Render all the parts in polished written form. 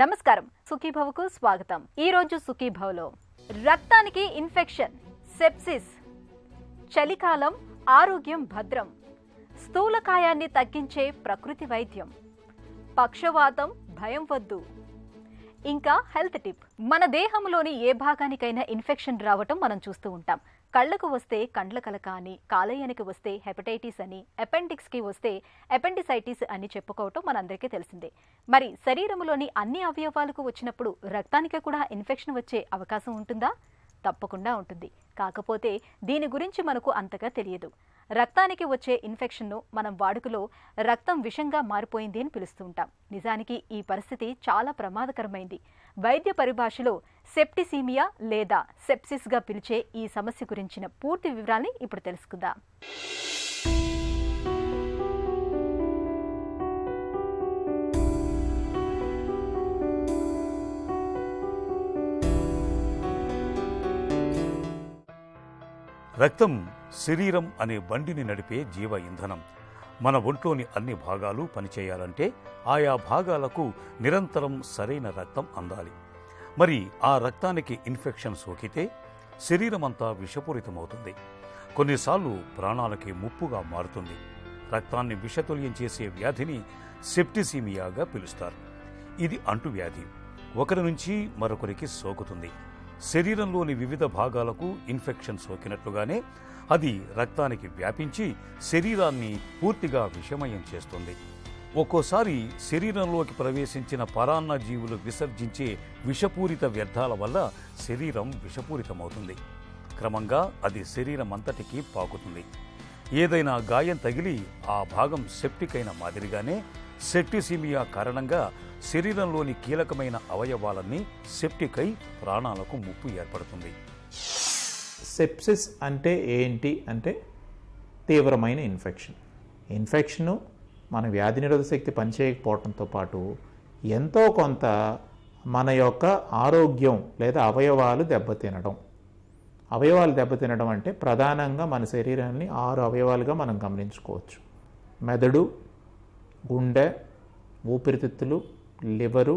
నమస్కారం, సుఖీభవకు స్వాగతం. ఈ రోజు సుఖీభవలో రక్తానికి ఇన్ఫెక్షన్, సెప్సిస్, చలికాలం, ఆరోగ్యం భద్రం, స్థూలకాయాన్ని తగ్గించే ప్రకృతి వైద్యం, పక్షవాతం భయం వద్దు, ఇంకా హెల్త్ టిప్. మన దేహంలోని ఏ భాగానికైనా ఇన్ఫెక్షన్ రావటం మనం చూస్తూ ఉంటాం. కళ్లకు వస్తే కండ్ల కలక అని, కాలేయానికి వస్తే హెపటైటిస్ అని, అపెండిక్స్కి వస్తే అపెండిసైటిస్ అని చెప్పుకోవటం మనందరికీ తెలిసిందే. మరి శరీరంలోని అన్ని అవయవాలకు వచ్చినప్పుడు రక్తానికి కూడా ఇన్ఫెక్షన్ వచ్చే అవకాశం ఉంటుందా? తప్పకుండా ఉంటుంది. కాకపోతే దీని గురించి మనకు అంతగా తెలియదు. రక్తానికి వచ్చే ఇన్ఫెక్షన్ను మనం వాడుకలో రక్తం విషంగా మారిపోయింది అని పిలుస్తూ ఉంటాం. నిజానికి ఈ పరిస్థితి చాలా ప్రమాదకరమైంది. వైద్య పరిభాషలో సెప్టిసీమియా లేదా సెప్సిస్గా పిలిచే ఈ సమస్య గురించిన పూర్తి వివరాల్ని ఇప్పుడు తెలుసుకుందాం. రక్తం శరీరం అనే బండిని నడిపే జీవ ఇంధనం. మన ఒంట్లోని అన్ని భాగాలు పనిచేయాలంటే ఆయా భాగాలకు నిరంతరం సరైన రక్తం అందాలి. మరి ఆ రక్తానికి ఇన్ఫెక్షన్ సోకితే శరీరమంతా విషపూరితమవుతుంది. కొన్నిసార్లు ప్రాణాలకి ముప్పుగా మారుతుంది. రక్తాన్ని విషతుల్యం చేసే వ్యాధిని సెప్టిసీమియాగా పిలుస్తారు. ఇది అంటువ్యాధి. ఒకరి నుంచి మరొకరికి సోకుతుంది. శరీరంలోని వివిధ భాగాలకు ఇన్ఫెక్షన్ సోకినట్లుగానే అది రక్తానికి వ్యాపించి శరీరాన్ని పూర్తిగా విషమయం చేస్తుంది. ఒక్కోసారి శరీరంలోకి ప్రవేశించిన పరాన్న జీవులు విసర్జించే విషపూరిత వ్యర్థాల వల్ల శరీరం విషపూరితమవుతుంది. క్రమంగా అది శరీరం అంతటికీ పాకుతుంది. ఏదైనా గాయం తగిలి ఆ భాగం సెప్టిక్ అయిన మాదిరిగానే సెప్టిసీమియా కారణంగా శరీరంలోని కీలకమైన అవయవాలన్నీ సెప్టిక్ అయి ప్రాణాలకు ముప్పు ఏర్పడుతుంది. సెప్సిస్ అంటే ఏంటి అంటే తీవ్రమైన ఇన్ఫెక్షను మన వ్యాధి నిరోధక శక్తి పనిచేయకపోవడంతో పాటు ఎంతో కొంత మన యొక్క ఆరోగ్యం లేదా అవయవాలు దెబ్బతినడం అంటే ప్రధానంగా మన శరీరాన్ని 6 అవయవాలుగా మనం గమనించుకోవచ్చు. మెదడు, గుండె, ఊపిరితిత్తులు, లివరు,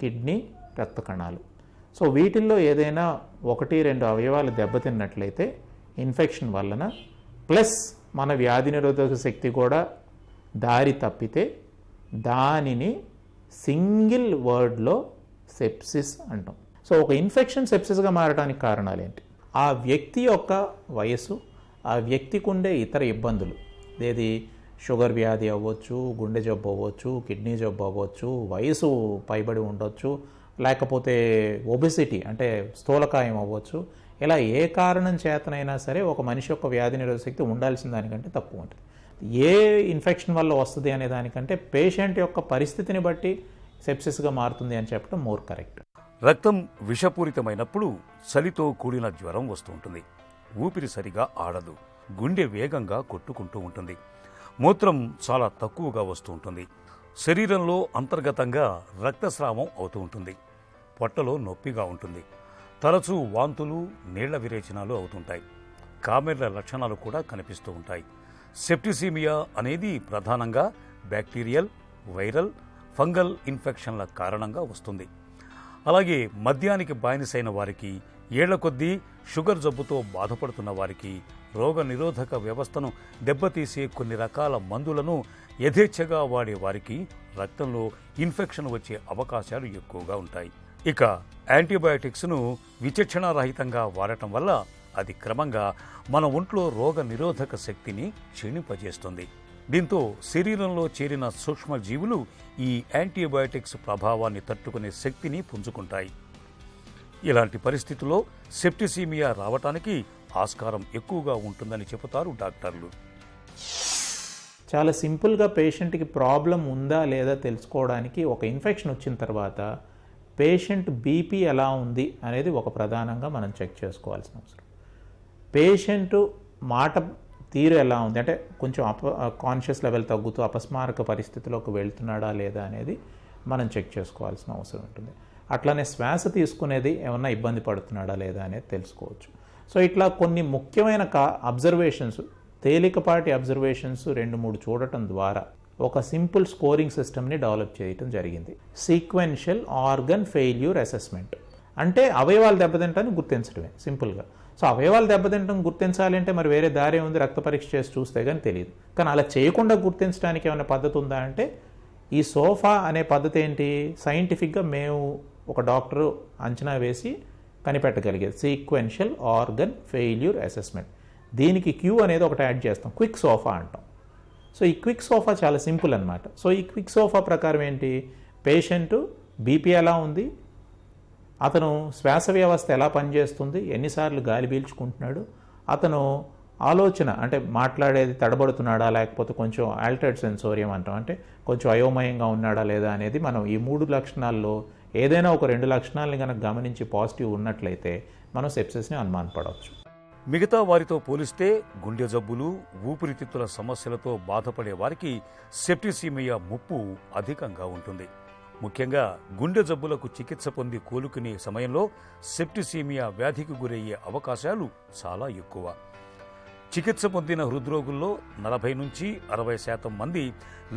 కిడ్నీ, రక్త కణాలు. సో వీటిల్లో ఏదైనా 1-2 అవయవాలు దెబ్బతిన్నట్లయితే ఇన్ఫెక్షన్ వలన ప్లస్ మన వ్యాధి నిరోధక శక్తి కూడా దారి తప్పితే దానిని సింగిల్ వర్డ్లో సెప్సిస్ అంటాం. సో ఒక ఇన్ఫెక్షన్ సెప్సిస్గా మారడానికి కారణాలు ఏంటి? ఆ వ్యక్తి యొక్క వయసు, ఆ వ్యక్తికి ఉండే ఇతర ఇబ్బందులు, ఏది షుగర్ వ్యాధి అవ్వచ్చు, గుండె జబ్బు అవ్వచ్చు, కిడ్నీ జబ్బు అవ్వచ్చు, వయసు పైబడి ఉండొచ్చు, లేకపోతే ఒబెసిటీ అంటే స్థూలకాయం అవ్వచ్చు. ఇలా ఏ కారణం చేతనైనా సరే ఒక మనిషి యొక్క వ్యాధి నిరోధక శక్తి ఉండాల్సిన దానికంటే తక్కువ ఉంటుంది. ఏ ఇన్ఫెక్షన్ వల్ల వస్తుంది అనే దానికంటే పేషెంట్ యొక్క పరిస్థితిని బట్టి సెప్సిస్గా మారుతుంది అని చెప్పడం మోర్ కరెక్ట్. రక్తం విషపూరితమైనప్పుడు చలితో కూడిన జ్వరం వస్తూ ఉంటుంది. ఊపిరి సరిగా ఆడదు. గుండె వేగంగా కొట్టుకుంటూ ఉంటుంది. మూత్రం చాలా తక్కువగా వస్తూ ఉంటుంది. శరీరంలో అంతర్గతంగా రక్తస్రావం అవుతూ ఉంటుంది. పొట్టలో నొప్పిగా ఉంటుంది. తరచూ వాంతులు, నీళ్ల విరేచనాలు అవుతుంటాయి. కామెర్ల లక్షణాలు కూడా కనిపిస్తూ ఉంటాయి. సెప్టిసీమియా అనేది ప్రధానంగా బ్యాక్టీరియల్, వైరల్, ఫంగల్ ఇన్ఫెక్షన్ల కారణంగా వస్తుంది. అలాగే మద్యానికి బానిసైన వారికి, ఏళ్ల కొద్దీ షుగర్ జబ్బుతో బాధపడుతున్న వారికి, రోగ నిరోధక వ్యవస్థను దెబ్బతీసే కొన్ని రకాల మందులను యథేచ్ఛగా వాడే వారికి రక్తంలో ఇన్ఫెక్షన్ వచ్చే అవకాశాలు ఎక్కువగా ఉంటాయి. ఇక యాంటీబయాటిక్స్ను విచక్షణారహితంగా వాడటం వల్ల అది క్రమంగా మన ఒంట్లో రోగ నిరోధక శక్తిని క్షీణింపజేస్తుంది. దీంతో శరీరంలో చేరిన సూక్ష్మజీవులు ఈ యాంటీబయాటిక్స్ ప్రభావాన్ని తట్టుకునే శక్తిని పుంజుకుంటాయి. ఇలాంటి పరిస్థితుల్లో సెప్టిసీమియా రావటానికి ఆస్కారం ఎక్కువగా ఉంటుందని చెబుతారు డాక్టర్లు. చాలా సింపుల్గా పేషెంట్కి ప్రాబ్లం ఉందా లేదా తెలుసుకోవడానికి ఒక ఇన్ఫెక్షన్ వచ్చిన తర్వాత పేషెంట్ బీపీ ఎలా ఉంది అనేది ఒక ప్రధానంగా మనం చెక్ చేసుకోవాల్సిన అవసరం. పేషెంట్ మాట తీరు ఎలా ఉంది అంటే కొంచెం కాన్షియస్ లెవెల్ తగ్గుతూ అపస్మారక పరిస్థితిలోకి వెళ్తున్నాడా లేదా అనేది మనం చెక్ చేసుకోవాల్సిన అవసరం ఉంటుంది. అట్లానే శ్వాస తీసుకునేది ఏమన్నా ఇబ్బంది పడుతున్నాడా లేదా అనేది తెలుసుకోవచ్చు. సో ఇట్లా కొన్ని ముఖ్యమైన అబ్జర్వేషన్స్, తేలికపాటి అబ్జర్వేషన్స్ 2-3 చూడటం ద్వారా ఒక సింపుల్ స్కోరింగ్ సిస్టమ్ని డెవలప్ చేయడం జరిగింది. సీక్వెన్షియల్ ఆర్గన్ ఫెయిల్యూర్ అసెస్మెంట్ అంటే అవయవాలు దెబ్బతింటాన్ని గుర్తించడమే సింపుల్గా. సో అవయవాలు దెబ్బతింటం గుర్తించాలి అంటే మరి వేరే దారి ఉంది, రక్త పరీక్ష చేసి చూస్తే కానీ తెలియదు. కానీ అలా చేయకుండా గుర్తించడానికి ఏమైనా పద్ధతి ఉందా అంటే ఈ సోఫా అనే పద్ధతి ఏంటి, సైంటిఫిక్గా మేము ఒక డాక్టరు అంచనా వేసి కనిపెట్టగలిగేది సీక్వెన్షియల్ ఆర్గన్ ఫెయిల్యూర్ అసెస్మెంట్. దీనికి క్యూ అనేది ఒకటి యాడ్ చేస్తాం, క్విక్ సోఫా అంటాం. సో ఈ క్విక్ సోఫా చాలా సింపుల్ అనమాట. సో ఈ క్విక్ సోఫా ప్రకారం ఏంటి, పేషెంటు బీపీ ఎలా ఉంది, అతను శ్వాస వ్యవస్థ ఎలా పనిచేస్తుంది, ఎన్నిసార్లు గాలి పీల్చుకుంటున్నాడు, అతను ఆలోచన అంటే మాట్లాడేది తడబడుతున్నాడా లేకపోతే కొంచెం ఆల్టర్డ్ సెన్సోరియం అంటాం, అంటే కొంచెం అయోమయంగా ఉన్నాడా లేదా అనేది మనం ఈ 3 లక్షణాల్లో ఏదైనా ఒక 2 లక్షణాలని కనుక గమనించి పాజిటివ్ ఉన్నట్లయితే మనం సెప్సిస్ని అనుమానపడవచ్చు. మిగతా వారితో పోలిస్తే గుండె జబ్బులు, ఊపిరితిత్తుల సమస్యలతో బాధపడే వారికి సెప్టిసీమియా ముప్పు అధికంగా ఉంటుంది. ముఖ్యంగా గుండె జబ్బులకు చికిత్స పొంది కోలుకునే సమయంలో సెప్టిసీమియా వ్యాధికి గురయ్యే అవకాశాలు చాలా ఎక్కువ. చికిత్స పొందిన హృద్రోగుల్లో 40 నుంచి 60% మంది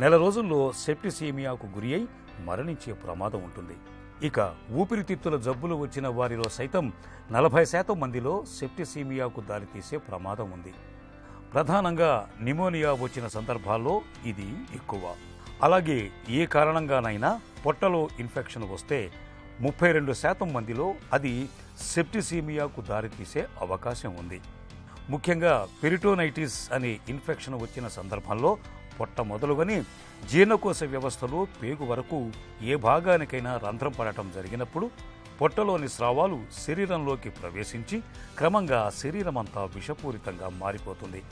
నెల రోజుల్లో సెప్టిసీమియాకు గురి అయి మరణించే ప్రమాదం ఉంటుంది. ఇక ఊపిరితిత్తుల జబ్బులు వచ్చిన వారిలో సైతం 40% మందిలో సెప్టిసీమియాకు దారితీసే ప్రమాదం ఉంది. ప్రధానంగా నిమోనియా వచ్చిన సందర్భాల్లో ఇది ఎక్కువ. అలాగే ఏ కారణంగానైనా పొట్టలో ఇన్ఫెక్షన్ వస్తే 32% మందిలో అది సెప్టిసీమియాకు దారితీసే అవకాశం ఉంది. ముఖ్యంగా పెరిటోనైటిస్ అనే ఇన్ఫెక్షన్ వచ్చిన సందర్భంలో పొట్ట మొదలుగని జీర్ణకోశ వ్యవస్థలో పేగు వరకు ఏ భాగానికైనా రంధ్రం పడటం జరిగినప్పుడు పొట్టలోని స్రావాలు శరీరంలోకి ప్రవేశించి క్రమంగా శరీరమంతా విషపూరితంగా మారిపోతుంది.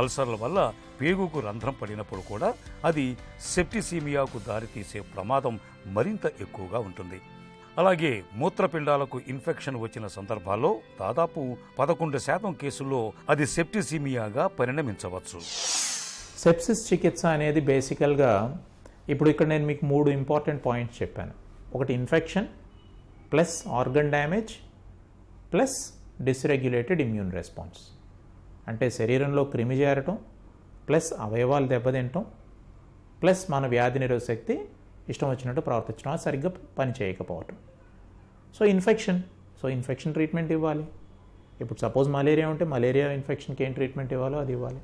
అల్సర్ల వల్ల పేగుకు రంధ్రం పడినప్పుడు కూడా అది సెప్టిసీమియాకు దారితీసే ప్రమాదం మరింత ఎక్కువగా ఉంటుంది. అలాగే మూత్రపిండాలకు ఇన్ఫెక్షన్ వచ్చిన సందర్భాల్లో దాదాపు 11% కేసుల్లో అది సెప్టిసీమియాగా పరిణమించవచ్చు. సెప్సిస్ చికిత్స అనేది బేసికల్గా ఇప్పుడు ఇక్కడ నేను మీకు 3 ఇంపార్టెంట్ పాయింట్స్ చెప్పాను. ఒకటి infection plus organ damage plus dysregulated immune response, అంటే శరీరంలో క్రిమి చేరటం ప్లస్ అవయవాలు దెబ్బతింటం ప్లస్ మన వ్యాధి నిరోధక శక్తి ఇష్టం వచ్చినట్టు ప్రవర్తించడం, అది సరిగ్గా పని చేయకపోవటం. సో ఇన్ఫెక్షన్ ట్రీట్మెంట్ ఇవ్వాలి. ఇప్పుడు సపోజ్ మలేరియా ఉంటే మలేరియా ఇన్ఫెక్షన్కి ఏం ట్రీట్మెంట్ ఇవ్వాలో అది ఇవ్వాలి.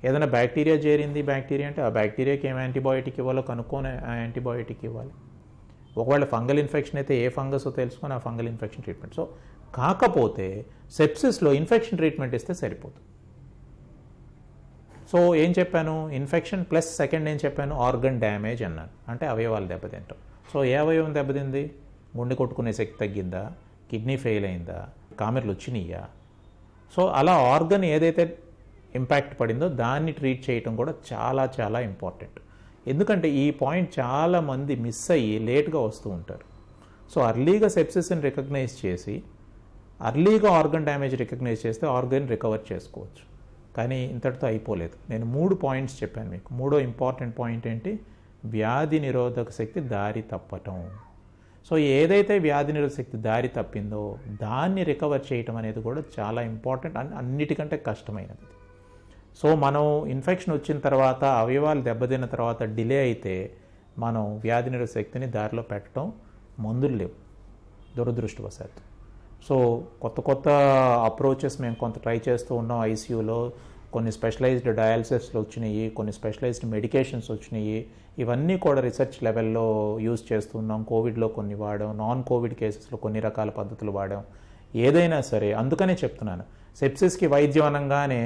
ఏదైనా బ్యాక్టీరియా చేరింది, బ్యాక్టీరియా అంటే ఆ బ్యాక్టీరియాకి ఏం యాంటీబయాటిక్ ఇవ్వాలో కనుక్కొని ఆ యాంటీబయాటిక్ ఇవ్వాలి. ఒకవేళ ఫంగల్ ఇన్ఫెక్షన్ అయితే ఏ ఫంగస్ తెలుసుకొని ఆ ఫంగల్ ఇన్ఫెక్షన్ ట్రీట్మెంట్. సో కాకపోతే సెప్సిస్లో ఇన్ఫెక్షన్ ట్రీట్మెంట్ ఇస్తే సరిపోతుంది. సో ఏం చెప్పాను, ఇన్ఫెక్షన్ ప్లస్ సెకండ్ ఏం చెప్పాను, ఆర్గన్ డ్యామేజ్ అన్నాను, అంటే అవయవాలు దెబ్బతింటాం. సో ఏ అవయవం దెబ్బతింది, గుండె కొట్టుకునే శక్తి తగ్గిందా, కిడ్నీ ఫెయిల్ అయిందా, కామెర్లు వచ్చినాయా. సో అలా ఆర్గన్ ఏదైతే ఇంపాక్ట్ పడిందో దాన్ని ట్రీట్ చేయటం కూడా చాలా చాలా ఇంపార్టెంట్. ఎందుకంటే ఈ పాయింట్ చాలామంది మిస్ అయ్యి లేట్గా వస్తూ ఉంటారు. సో అర్లీగా సెప్సిస్ని రికగ్నైజ్ చేసి అర్లీగా ఆర్గన్ డ్యామేజ్ రికగ్నైజ్ చేస్తే ఆర్గన్ రికవర్ చేసుకోవచ్చు. కానీ ఇంతటితో అయిపోలేదు. నేను 3 పాయింట్స్ చెప్పాను మీకు. 3వ ఇంపార్టెంట్ పాయింట్ ఏంటి, వ్యాధి నిరోధక శక్తి దారి తప్పటం. సో ఏదైతే వ్యాధి నిరోధక శక్తి దారి తప్పిందో దాన్ని రికవర్ చేయటం అనేది కూడా చాలా ఇంపార్టెంట్, అన్నిటికంటే కష్టమైనది. సో మనం ఇన్ఫెక్షన్ వచ్చిన తర్వాత అవయవాలు దెబ్బతిన్న తర్వాత డిలే అయితే మనం వ్యాధి నిరోధక శక్తిని దారిలో పెట్టడం, మందులు లేవు దురదృష్టవశాత్తు. సో కొత్త అప్రోచెస్ మేము కొంత ట్రై చేస్తూ ఉన్నాం. ఐసీయూలో కొన్ని స్పెషలైజ్డ్ డయాలసిస్లు వచ్చినాయి, కొన్ని స్పెషలైజ్డ్ మెడికేషన్స్ వచ్చినాయి. ఇవన్నీ కూడా రీసెర్చ్ లెవెల్లో యూజ్ చేస్తున్నాం. కోవిడ్లో కొన్ని వాడాం, నాన్ కోవిడ్ కేసెస్లో కొన్ని రకాల పద్ధతులు వాడాం. ఏదైనా సరే అందుకనే చెప్తున్నాను, సెప్సిస్కి వైద్యం అనగానే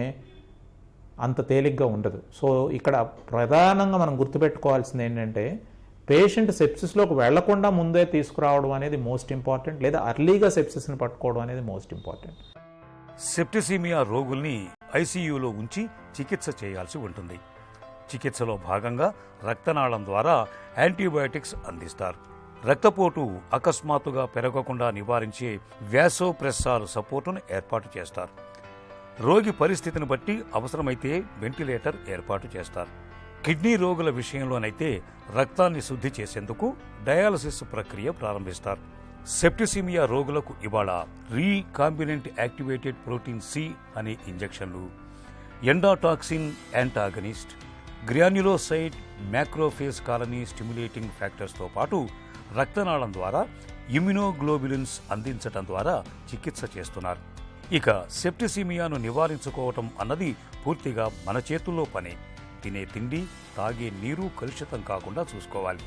అంత తేలిగ్గా ఉండదు. సో ఇక్కడ ప్రధానంగా మనం గుర్తుపెట్టుకోవాల్సింది ఏంటంటే పేషెంట్ సెప్సిస్లోకి వెళ్లకుండా ముందే తీసుకురావడం అనేది మోస్ట్ ఇంపార్టెంట్, లేదా అర్లీగా సెప్సిస్ని పట్టుకోవడం అనేది మోస్ట్ ఇంపార్టెంట్. సెప్టిసీమియా రోగుల్ని ఐసీయూలో ఉంచి చికిత్స చేయాల్సి ఉంటుంది. చికిత్సలో భాగంగా రక్తనాళం ద్వారా యాంటీబయాటిక్స్ అందిస్తారు. రక్తపోటు అకస్మాత్తుగా పెరగకుండా నివారించే వ్యాసోప్రెస్సార్ సపోర్టును ఏర్పాటు చేస్తారు. రోగి పరిస్థితిని బట్టి అవసరమైతే వెంటిలేటర్ ఏర్పాటు చేస్తారు. కిడ్నీ రోగుల విషయంలోనైతే రక్తాన్ని శుద్ధి చేసేందుకు డయాలసిస్ ప్రక్రియ ప్రారంభిస్తారు. సెప్టిసీమియా రోగులకు ఇవాళ రీకాంబినెంట్ యాక్టివేటెడ్ ప్రోటీన్ C అనే ఇంజెక్షన్లు, endotoxin antagonist, granulocyte, macrophage colony stimulating ఫ్యాక్టర్స్తో పాటు రక్తనాళం ద్వారా ఇమ్యునోగ్లోబులిన్స్ అందించటం ద్వారా చికిత్స చేస్తున్నారు. ఇక సెప్టిసిమియాను నివారించుకోవటం అన్నది పూర్తిగా మన చేతుల్లో పని. తినే తిండి, తాగే నీరు కలుషితం కాకుండా చూసుకోవాలి.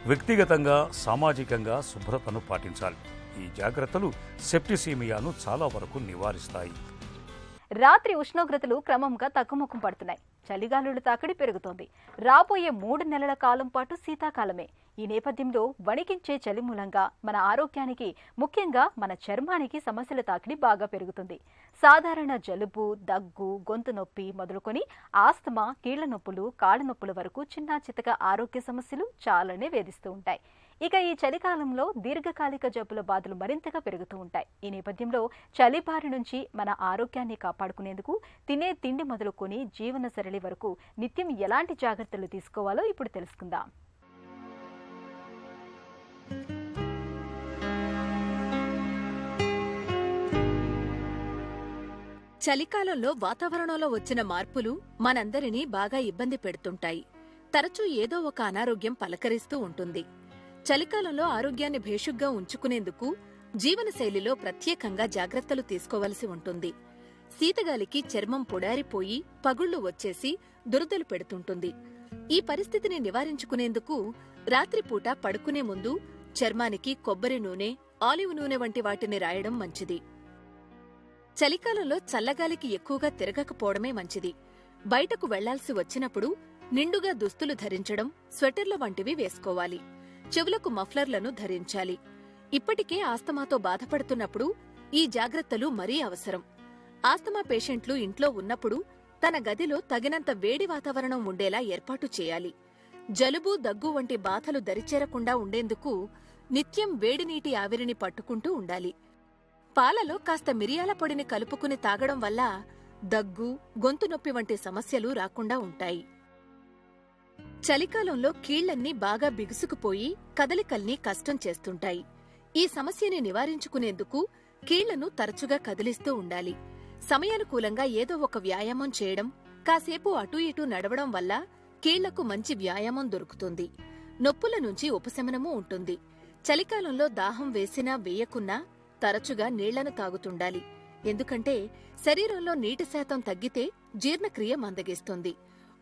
వ్యక్తిగతంగా, సామాజికంగా శుభ్రతను పాటించాలి. ఈ జాగ్రత్తలు సెప్టిసిమియాను చాలా వరకు నివారిస్తాయి. రాత్రి ఉష్ణోగ్రతలు క్రమంగా తగ్గుముఖం పడుతున్నాయి. చలిగాలుల తాకిడి పెరుగుతోంది. రాబోయే 3 నెలల కాలం పాటు శీతాకాలమే. ఈ నేపథ్యంలో వణికించే చలి మూలంగా మన ఆరోగ్యానికి, ముఖ్యంగా మన చర్మానికి సమస్యల తాకిడి బాగా పెరుగుతుంది. సాధారణ జలుబు, దగ్గు, గొంతు నొప్పి మొదలుకొని ఆస్తమా, కీళ్ల నొప్పులు, కాళ్ల నొప్పుల వరకు చిన్న చితక ఆరోగ్య సమస్యలు చాలానే వేధిస్తూ ఉంటాయి. ఇక ఈ చలికాలంలో దీర్ఘకాలిక జబ్బుల బాధలు మరింతగా పెరుగుతూ ఉంటాయి. ఈ నేపథ్యంలో చలి బారి నుంచి మన ఆరోగ్యాన్ని కాపాడుకునేందుకు తినే తిండి మొదలుకొని జీవన శైలి వరకు నిత్యం ఎలాంటి జాగ్రత్తలు తీసుకోవాలో ఇప్పుడు తెలుసుకుందాం. చలికాలంలో వాతావరణంలో వచ్చిన మార్పులు మనందరినీ బాగా ఇబ్బంది పెడుతుంటాయి. తరచూ ఏదో ఒక అనారోగ్యం పలకరిస్తూ ఉంటుంది. చలికాలంలో ఆరోగ్యాన్ని భేషుగ్గా ఉంచుకునేందుకు జీవనశైలిలో ప్రత్యేకంగా జాగ్రత్తలు తీసుకోవలసి ఉంటుంది. శీతగాలికి చర్మం పొడారిపోయి పగుళ్లు వచ్చేసి దురదలు పెడుతుంటుంది. ఈ పరిస్థితిని నివారించుకునేందుకు రాత్రిపూట పడుకునే ముందు చర్మానికి కొబ్బరి నూనె, ఆలివ్ నూనె వంటి వాటిని రాయడం మంచిది. చలికాలంలో చల్లగాలికి ఎక్కువగా తిరగకపోవడమే మంచిది. బయటకు వెళ్లాల్సి వచ్చినప్పుడు నిండుగా దుస్తులు ధరించడం, స్వెటర్ల వంటివి వేసుకోవాలి. చెవులకు మఫ్లర్లను ధరించాలి. ఇప్పటికే ఆస్తమాతో బాధపడుతున్నప్పుడు ఈ జాగ్రత్తలు మరీ అవసరం. ఆస్తమా పేషెంట్లు ఇంట్లో ఉన్నప్పుడు తన గదిలో తగినంత వేడి వాతావరణం ఉండేలా ఏర్పాటు చేయాలి. జలుబు, దగ్గు వంటి బాధలు దరిచేరకుండా ఉండేందుకు నిత్యం వేడినీటి ఆవిరిని పట్టుకుంటూ ఉండాలి. పాలలో కాస్త మిరియాల పొడిని కలుపుకుని తాగడం వల్ల దగ్గు, గొంతు నొప్పి వంటి సమస్యలు రాకుండా ఉంటాయి. చలికాలంలో కీళ్లన్నీ బాగా బిగుసుకుపోయి కదలికల్ని కష్టం చేస్తుంటాయి. ఈ సమస్యని నివారించుకునేందుకు కీళ్లను తరచుగా కదిలిస్తూ ఉండాలి. సమయానుకూలంగా ఏదో ఒక వ్యాయామం చేయడం, కాసేపు అటూ ఇటూ నడవడం వల్ల కీళ్లకు మంచి వ్యాయామం దొరుకుతుంది. నొప్పుల నుంచి ఉపశమనమూ ఉంటుంది. చలికాలంలో దాహం వేసినా వేయకున్నా తరచుగా నీళ్లను తాగుతుండాలి. ఎందుకంటే శరీరంలో నీటి శాతం తగ్గితే జీర్ణక్రియ మందగిస్తుంది.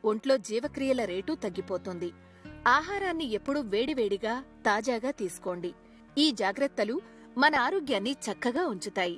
ఒంట్లో జీవక్రియల రేటు తగ్గిపోతుంది. ఆహారాన్ని ఎప్పుడూ వేడివేడిగా, తాజాగా తీసుకోండి. ఈ జాగ్రత్తలు మన ఆరోగ్యాన్ని చక్కగా ఉంచుతాయి.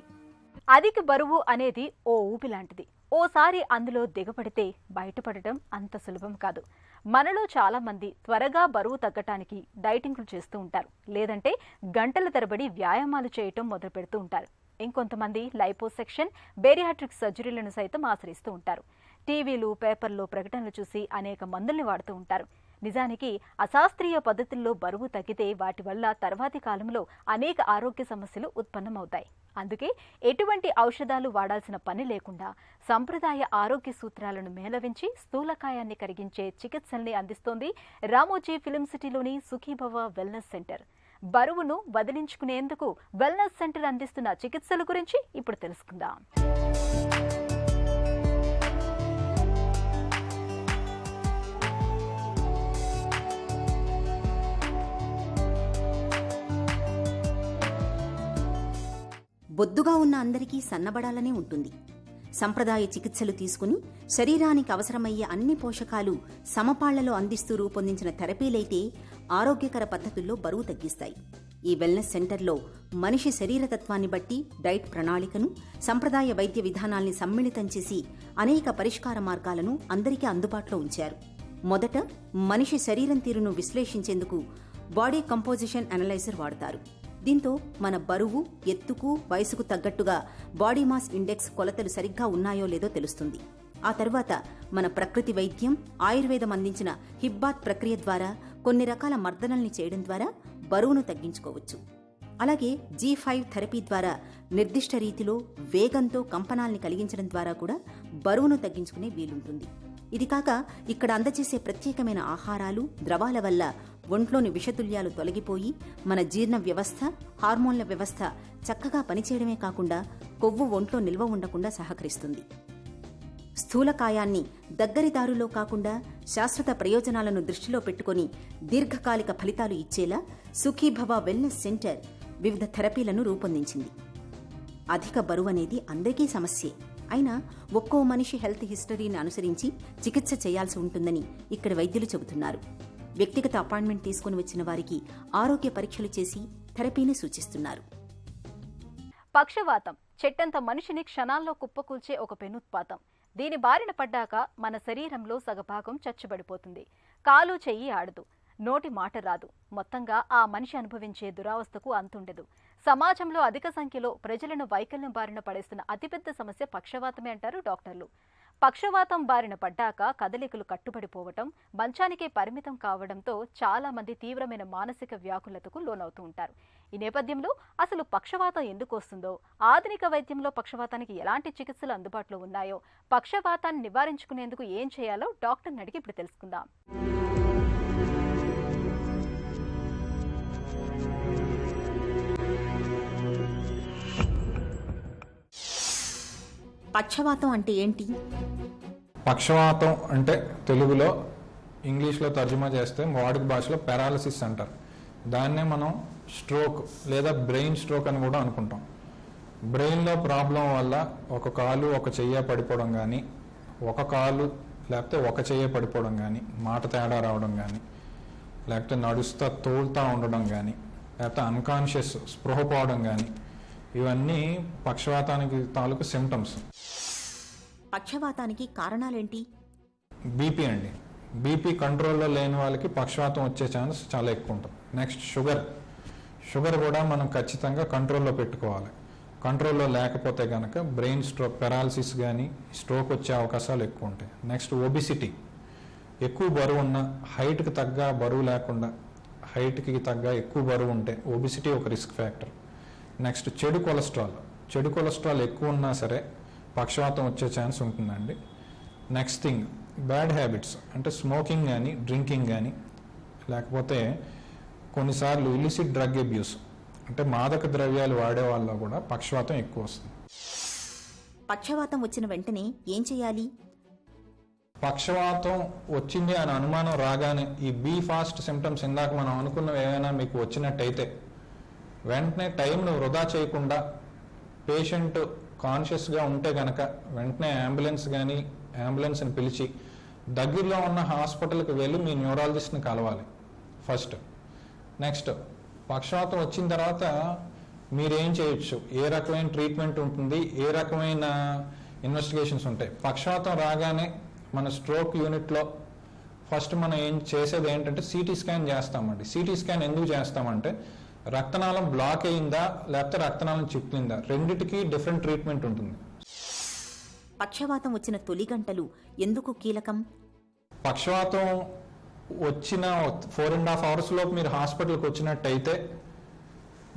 అధిక బరువు అనేది ఓ ఊపి లాంటిది. ఓసారి అందులో దిగపడితే బయటపడటం అంత సులభం కాదు. మనలో చాలా మంది త్వరగా బరువు తగ్గటానికి డైటింగ్లు చేస్తూ ఉంటారు. లేదంటే గంటల తరబడి వ్యాయామాలు చేయటం మొదలు పెడుతూ ఉంటారు. ఇంకొంతమంది లైపోసెక్షన్, బేరియాట్రిక్ సర్జరీలను సైతం ఆశ్రయిస్తూ ఉంటారు. టీవీలు, పేపర్లో ప్రకటనలు చూసి అనేక మందుల్ని వాడుతూ ఉంటారు. నిజానికి అశాస్త్రీయ పద్ధతుల్లో బరువు తగ్గితే వాటి వల్ల తర్వాతి కాలంలో అనేక ఆరోగ్య సమస్యలు ఉత్పన్నమవుతాయి. అందుకే ఎటువంటి ఔషధాలు వాడాల్సిన పని లేకుండా సంప్రదాయ ఆరోగ్య సూత్రాలను మేళవించి స్థూలకాయాన్ని కరిగించే చికిత్సల్ని అందిస్తోంది రామోజీ ఫిలిం సిటీలోని సుఖీభవ వెల్నెస్ సెంటర్. బరువును వదిలించుకునేందుకు వెల్నెస్ సెంటర్ అందిస్తున్న చికిత్సల గురించి ఇప్పుడు తెలుసుకుందాం. బొద్దుగా ఉన్న అందరికీ సన్నబడాలనే ఉంటుంది. సంప్రదాయ చికిత్సలు తీసుకుని శరీరానికి అవసరమయ్యే అన్ని పోషకాలు సమపాళ్లలో అందిస్తూ రూపొందించిన థెరపీలైతే ఆరోగ్యకర పద్ధతుల్లో బరువు తగ్గిస్తాయి. ఈ వెల్నెస్ సెంటర్లో మనిషి శరీరతత్వాన్ని బట్టి డైట్ ప్రణాళికను, సంప్రదాయ వైద్య విధానాల్ని సమ్మిళితం చేసి అనేక పరిష్కార మార్గాలను అందరికీ అందుబాటులో ఉంచారు. మొదట మనిషి శరీరం తీరును విశ్లేషించేందుకు బాడీ కంపోజిషన్ అనలైజర్ వాడతారు. దీంతో మన బరువు, ఎత్తుకు, వయసుకు తగ్గట్టుగా బాడీ మాస్ ఇండెక్స్ కొలతలు సరిగ్గా ఉన్నాయో లేదో తెలుస్తుంది. ఆ తర్వాత మన ప్రకృతి వైద్యం, ఆయుర్వేదం అందించిన హిబ్బాత్ ప్రక్రియ ద్వారా కొన్ని రకాల మర్దనల్ని చేయడం ద్వారా బరువును తగ్గించుకోవచ్చు. అలాగే G5 థెరపీ ద్వారా నిర్దిష్ట రీతిలో వేగంతో కంపనాల్ని కలిగించడం ద్వారా కూడా బరువును తగ్గించుకునే వీలుంటుంది. ఇది కాక ఇక్కడ అందజేసే ప్రత్యేకమైన ఆహారాలు, ద్రవాల వల్ల ఒంట్లోని విషతుల్యాలు తొలగిపోయి మన జీర్ణ వ్యవస్థ, హార్మోన్ల వ్యవస్థ చక్కగా పనిచేయడమే కాకుండా కొవ్వు ఒంట్లో నిల్వ ఉండకుండా సహకరిస్తుంది. స్థూలకాయాన్ని దగ్గరి దారులో కాకుండా శాశ్వత ప్రయోజనాలను దృష్టిలో పెట్టుకుని దీర్ఘకాలిక ఫలితాలు ఇచ్చేలా సుఖీభవ వెల్నెస్ సెంటర్ వివిధ థెరపీలను రూపొందించింది. అధిక బరువు అనేది అందరికీ సమస్యే. అయినా ఒక్కో మనిషి హెల్త్ హిస్టరీని అనుసరించి చికిత్స చేయాల్సి ఉంటుందని ఇక్కడి వైద్యులు చెబుతున్నారు. వ్యక్తిగత అపాయింట్మెంట్ తీసుకుని వచ్చిన వారికి ఆరోగ్య పరీక్షలు చేసి థెరపీని సూచిస్తున్నారు. పక్షవాతం చెట్టంత మనిషిని క్షణాల్లో కుప్పకూల్చే ఒక పెనుత్పాతం. దీని బారిన పడ్డాక మన శరీరంలో సగభాగం చచ్చుబడిపోతుంది. కాలు చెయ్యి ఆడదు, నోటి మాట రాదు. మొత్తంగా ఆ మనిషి అనుభవించే దురావస్థకు అంతుండదు. సమాజంలో అధిక సంఖ్యలో ప్రజలను వైకల్యం బారిన పడేస్తున్న అతిపెద్ద సమస్య పక్షవాతమే అంటారు డాక్టర్లు. పక్షవాతం బారిన పడ్డాక కదలికలు కట్టుబడిపోవటం, మంచానికే పరిమితం కావడంతో చాలా మంది తీవ్రమైన మానసిక వ్యాకులతకు లోనవుతూ ఉంటారు. ఈ నేపథ్యంలో అసలు పక్షవాతం ఎందుకు వస్తుందో, ఆధునిక వైద్యంలో పక్షవాతానికి ఎలాంటి చికిత్సలు అందుబాటులో ఉన్నాయో, పక్షవాతాన్ని నివారించుకునేందుకు ఏం చేయాలో డాక్టర్ని అడిగి ఇప్పుడు తెలుసుకుందాం. పక్షవాతం అంటే ఏంటి? పక్షవాతం అంటే తెలుగులో, ఇంగ్లీష్లో తర్జుమా చేస్తే వాడుక భాషలో పారాలసిస్ అంటారు. దాన్నే మనం స్ట్రోక్ లేదా బ్రెయిన్ స్ట్రోక్ అని కూడా అనుకుంటాం. బ్రెయిన్లో ప్రాబ్లం వల్ల ఒక కాలు ఒక చెయ్య పడిపోవడం కానీ, ఒక కాలు లేకపోతే ఒక చెయ్య పడిపోవడం కానీ, మాట తేడా రావడం కానీ, లేకపోతే నడుస్తా తోలుతా ఉండడం కానీ, లేకపోతే అన్కాన్షియస్ స్పృహ పోవడం కానీ, ఇవన్నీ పక్షవాతానికి తాలూకు సిమ్టమ్స్. పక్షవాతానికి కారణాలేంటి? బీపీ అండి. బీపీ కంట్రోల్లో లేని వాళ్ళకి పక్షవాతం వచ్చే ఛాన్స్ చాలా ఎక్కువ ఉంటుంది. నెక్స్ట్ షుగర్ కూడా మనం ఖచ్చితంగా కంట్రోల్లో పెట్టుకోవాలి. కంట్రోల్లో లేకపోతే కనుక బ్రెయిన్ స్ట్రోక్, పెరాలసిస్ కానీ స్ట్రోక్ వచ్చే అవకాశాలు ఎక్కువ ఉంటాయి. నెక్స్ట్ ఒబిసిటీ, ఎక్కువ బరువు ఉన్న, హైట్కి తగ్గ బరువు లేకుండా హైట్కి తగ్గ ఎక్కువ బరువు ఉంటే ఒబిసిటీ ఒక రిస్క్ ఫ్యాక్టర్. నెక్స్ట్ చెడు కొలెస్ట్రాల్ ఎక్కువ ఉన్నా సరే పక్షవాతం వచ్చే ఛాన్స్ ఉంటుందండి. నెక్స్ట్ థింగ్ బ్యాడ్ హ్యాబిట్స్, అంటే స్మోకింగ్ కానీ, డ్రింకింగ్ కానీ, లేకపోతే కొన్నిసార్లు ఇలిసిట్ డ్రగ్ అబ్యూస్, అంటే మాదక ద్రవ్యాలు వాడే వాళ్ళలో కూడా పక్షవాతం ఎక్కువ వస్తుంది. పక్షవాతం వచ్చిన వెంటనే ఏం చేయాలి? పక్షవాతం వచ్చింది అని అనుమానం రాగానే ఈ బీ ఫాస్ట్ సిమ్టమ్స్ ఇందాక మనం అనుకున్నవి ఏమైనా మీకు వచ్చినట్టయితే వెంటనే టైంను వృధా చేయకుండా, పేషెంట్ కాన్షియస్గా ఉంటే కనుక వెంటనే అంబులెన్స్ని పిలిచి దగ్గరలో ఉన్న హాస్పిటల్కి వెళ్ళి మీ న్యూరాలజిస్ట్ని కలవాలి ఫస్ట్. నెక్స్ట్ పక్షవాతం వచ్చిన తర్వాత మీరేం చేయొచ్చు, ఏ రకమైన ట్రీట్మెంట్ ఉంటుంది, ఏ రకమైన ఇన్వెస్టిగేషన్స్ ఉంటాయి. పక్షవాతం రాగానే మన స్ట్రోక్ యూనిట్లో ఫస్ట్ మనం చేసేది ఏంటంటే సిటీ స్కాన్ చేస్తామండి. సిటీ స్కాన్ ఎందుకు చేస్తామంటే రక్తనాళం బ్లాక్ అయిందా లేకపోతే రక్తనాళం చిట్లిందా, రెండిటికి డిఫరెంట్ ట్రీట్మెంట్ ఉంటుంది. పక్షవాతం వచ్చిన తొలి గంటలు ఎందుకు కీలకం? పక్షవాతం వచ్చిన 4.5 hours లోపు మీరు హాస్పిటల్కి వచ్చినట్టయితే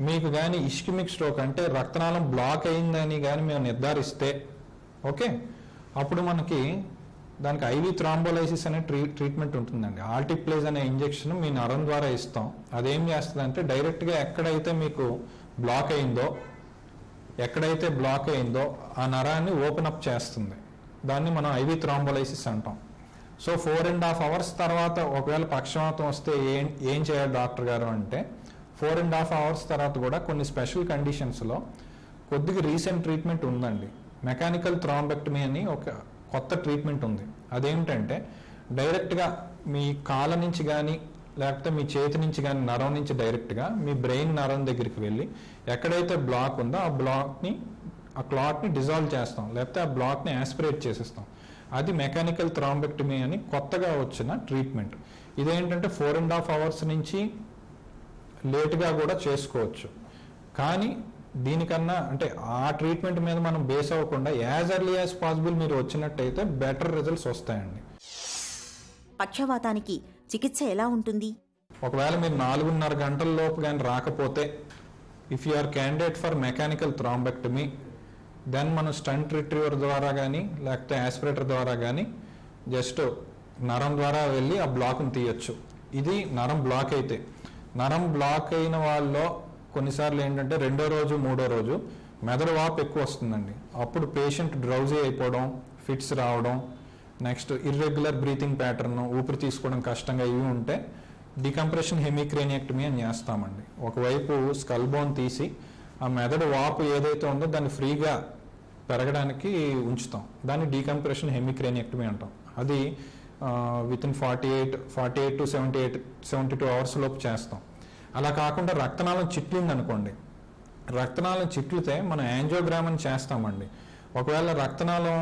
మీకు కానీ ఇస్కిమిక్ స్ట్రోక్ అంటే రక్తనాళం బ్లాక్ అయిందని కానీ మేము నిర్ధారిస్తే ఓకే, అప్పుడు మనకి దానికి ఐవి థ్రాంబోలైసిస్ అనే ట్రీట్మెంట్ ఉంటుందండి. ఆల్టిప్లేజ్ అనే ఇంజెక్షన్ మీ నరం ద్వారా ఇస్తాం. అదేం చేస్తుంది అంటే డైరెక్ట్గా ఎక్కడైతే మీకు బ్లాక్ అయిందో ఆ నరాన్ని ఓపెన్ అప్ చేస్తుంది. దాన్ని మనం ఐవి థ్రాంబోలైసిస్ అంటాం. సో 4.5 hours తర్వాత ఒకవేళ పక్షవాతం వస్తే ఏం చేయాలి డాక్టర్ గారు అంటే 4.5 hours తర్వాత కూడా కొన్ని స్పెషల్ కండిషన్స్లో కొద్దిగా రీసెంట్ ట్రీట్మెంట్ ఉందండి. మెకానికల్ థ్రాంబెక్టమీ అని ఒక కొత్త ట్రీట్మెంట్ ఉంది. అదేమిటంటే డైరెక్ట్గా మీ కాళ్ళ నుంచి కానీ లేకపోతే మీ చేతి నుంచి కానీ నరం నుంచి డైరెక్ట్గా మీ బ్రెయిన్ నరం దగ్గరికి వెళ్ళి ఎక్కడైతే బ్లాక్ ఉందో ఆ క్లాట్ని డిజాల్వ్ చేస్తాం, లేకపోతే ఆ బ్లాక్ని యాస్పిరేట్ చేసేస్తాం. అది మెకానికల్ థ్రాంబెక్టమీ అని కొత్తగా వచ్చిన ట్రీట్మెంట్. ఇదేంటంటే 4.5 hours నుంచి లేట్గా కూడా చేసుకోవచ్చు. కానీ దీనికన్నా అంటే ఆ ట్రీట్మెంట్ మీద మనం బేస్ అవ్వకుండా యాజ్ ఎర్లీ యాజ్ పాసిబుల్ మీరు వచ్చినట్టయితే బెటర్ రిజల్ట్స్ వస్తాయండి. పక్షవాతానికి చికిత్స ఎలా ఉంటుంది? ఒకవేళ మీరు 4.5 గంటల లోపు కానీ రాకపోతే if you are candidate for mechanical thrombectomy then మనం స్టంట్ రిట్రీవర్ ద్వారా కానీ లేకపోతే యాస్పిరేటర్ ద్వారా కానీ జస్ట్ నరం ద్వారా వెళ్ళి ఆ బ్లాక్ని తీయచ్చు. ఇది నరం బ్లాక్ అయితే. నరం బ్లాక్ అయిన వాళ్ళలో కొన్నిసార్లు ఏంటంటే 2వ రోజు 3వ రోజు మెదడు వాపు ఎక్కువ వస్తుందండి. అప్పుడు పేషెంట్ డ్రౌజీ అయిపోవడం, ఫిట్స్ రావడం, నెక్స్ట్ ఇర్రెగ్యులర్ బ్రీతింగ్ ప్యాటర్న్, ఊపిరి తీసుకోవడం కష్టంగా ఇవి ఉంటే డికంప్రెషన్ హెమిక్రేనియక్టమీ అని చేస్తామండి. ఒకవైపు స్కల్ బోన్ తీసి ఆ మెదడు వాపు ఏదైతే ఉందో దాన్ని ఫ్రీగా పెరగడానికి ఉంచుతాం. దాన్ని డీకంప్రెషన్ హెమిక్రేనియక్టమీ అంటాం. అది విత్ ఇన్ 48 to 72 అవర్స్ లోపు చేస్తాం. అలా కాకుండా రక్తనాళం చిట్లింది అనుకోండి, రక్తనాళం చిట్లితే మనం యాంజియోగ్రామ్ అని చేస్తామండి. ఒకవేళ రక్తనాళం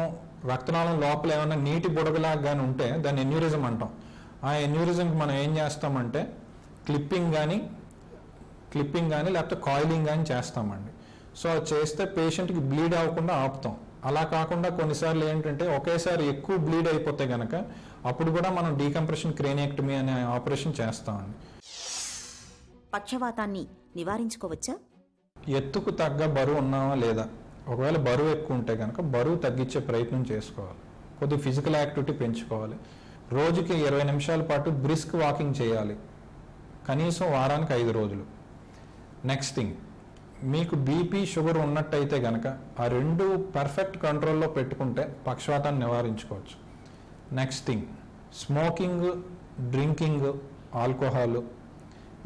లోపల ఏమైనా నీటి బుడగలాగా కానీ ఉంటే దాన్ని ఎన్యూరిజం అంటాం. ఆ ఎన్యూరిజంకి మనం ఏం చేస్తామంటే క్లిప్పింగ్ కానీ లేకపోతే కాయిలింగ్ కానీ చేస్తామండి. సో అది చేస్తే పేషెంట్కి బ్లీడ్ అవ్వకుండా ఆపుతాం. అలా కాకుండా కొన్నిసార్లు ఏంటంటే ఒకేసారి ఎక్కువ బ్లీడ్ అయిపోతే గనక అప్పుడు కూడా మనం డీకంప్రెషన్ క్రేనియక్టమీ అనే ఆపరేషన్ చేస్తామండి. పక్షవాతాన్ని నివారించుకోవచ్చా? ఎత్తుకు తగ్గ బరువు ఉన్నావా లేదా, ఒకవేళ బరువు ఎక్కువ ఉంటే కనుక బరువు తగ్గించే ప్రయత్నం చేసుకోవాలి. కొద్ది ఫిజికల్ యాక్టివిటీ పెంచుకోవాలి. రోజుకి 20 నిమిషాల పాటు బ్రిస్క్ వాకింగ్ చేయాలి, కనీసం వారానికి 5 రోజులు. నెక్స్ట్ థింగ్, మీకు బీపీ షుగర్ ఉన్నట్టయితే కనుక ఆ రెండు పర్ఫెక్ట్ కంట్రోల్లో పెట్టుకుంటే పక్షవాతాన్ని నివారించుకోవచ్చు. Next thing, smoking, drinking, alcohol,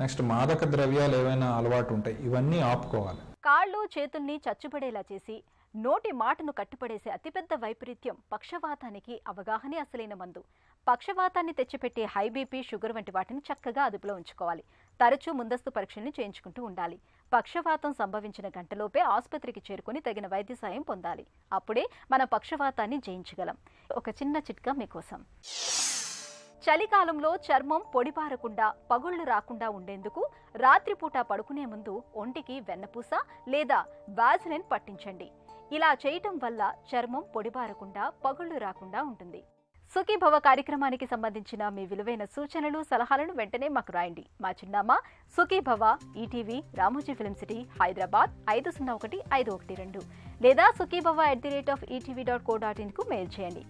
next మాదక ద్రవ్యాలు ఏవైనా అలవాటు ఉంటాయి, ఇవన్నీ ఆపుకోవాలి. కాళ్ళు చేతుల్ని చచ్చుపడేలా చేసి నోటి మాటను కట్టుపడేసే అతిపెద్ద వైపరీత్యం పక్షవాతానికి అవగాహనే అసలైన మందు. పక్షవాతాన్ని తెచ్చిపెట్టే హై బీపీ, షుగర్ వంటి వాటిని చక్కగా అదుపులో ఉంచుకోవాలి. తరచూ ముందస్తు పరీక్షల్ని చేయించుకుంటూ ఉండాలి. పక్షవాతం సంభవించిన గంటలోపే ఆసుపత్రికి చేరుకుని తగిన వైద్య సాయం పొందాలి. అప్పుడే మన పక్షవాతాన్ని జయించగలం. ఒక చిన్న చిట్కా మీకోసం. చలికాలంలో చర్మం పొడిబారకుండా, పగుళ్లు రాకుండా ఉండేందుకు రాత్రిపూట పడుకునే ముందు ఒంటికి వెన్నపూస లేదా వాజిలిన్ పట్టించండి. ఇలా చేయటం వల్ల చర్మం పొడిబారకుండా, పగుళ్లు రాకుండా ఉంటుంది. సుఖీభవ కార్యక్రమానికి సంబంధించిన మీ విలువైన సూచనలు, సలహాలను వెంటనే మాకు రాయండి. మా చిరునామా Sukhibhava, ETV, Ramoji film city, Hyderabad 501512 లేదా sukhibhava@etv.co.in కు మెయిల్ చేయండి.